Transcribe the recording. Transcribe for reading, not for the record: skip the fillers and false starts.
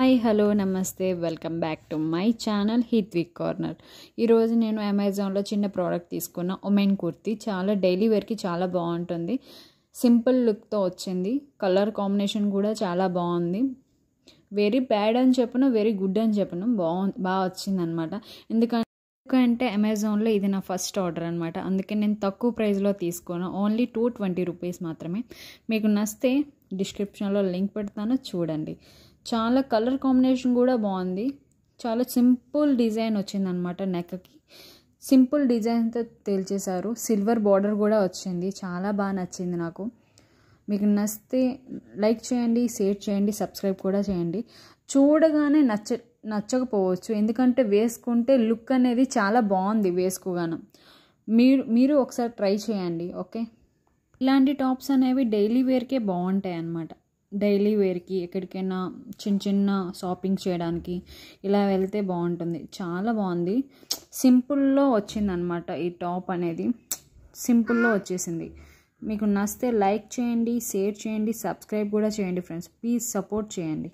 Hi hello నమస్తే welcome back to my channel Hithvik corner. ఈరోజు నేను అమెజాన్లో చిన్న ప్రోడక్ట్ తీసుకున్న ఉమెన్ కుర్తీ. చాలా డైలీ వేర్కి చాలా బాగుంటుంది. సింపుల్ లుక్తో వచ్చింది. కలర్ కాంబినేషన్ కూడా చాలా బాగుంది. వెరీ బ్యాడ్ అని చెప్పను, వెరీ గుడ్ అని చెప్పను, బాగా వచ్చిందనమాట. ఎందుకంటే అమెజాన్లో ఇది నా ఫస్ట్ ఆర్డర్ అనమాట. అందుకే నేను తక్కువ ప్రైస్లో తీసుకున్నాను. ఓన్లీ 220 రూపీస్ మాత్రమే. మీకు నచ్చితే డిస్క్రిప్షన్లో లింక్ పెడతాను, చూడండి. చాలా కలర్ కాంబినేషన్ కూడా బాగుంది. చాలా సింపుల్ డిజైన్ వచ్చిందనమాట. నెక్కి సింపుల్ డిజైన్తో తేల్చేశారు. సిల్వర్ బార్డర్ కూడా వచ్చింది. చాలా బాగా నచ్చింది నాకు. మీకు నచ్చితే లైక్ చేయండి, షేర్ చేయండి, సబ్స్క్రైబ్ కూడా చేయండి. చూడగానే నచ్చకపోవచ్చు, ఎందుకంటే వేసుకుంటే లుక్ అనేది చాలా బాగుంది వేసుకోగానే. మీరు ఒకసారి ట్రై చేయండి. ఓకే, ఇలాంటి టాప్స్ అనేవి డైలీ వేర్కే బాగుంటాయి అన్నమాట. డైలీ వేర్కి ఎక్కడికైనా చిన్న షాపింగ్ చేయడానికి ఇలా వెళ్తే బాగుంటుంది. చాలా బాగుంది. సింపుల్లో వచ్చిందనమాట. ఈ టాప్ అనేది సింపుల్లో వచ్చేసింది. మీకు నచ్చితే లైక్ చేయండి, షేర్ చేయండి, సబ్స్క్రైబ్ కూడా చేయండి ఫ్రెండ్స్. ప్లీజ్ సపోర్ట్ చేయండి.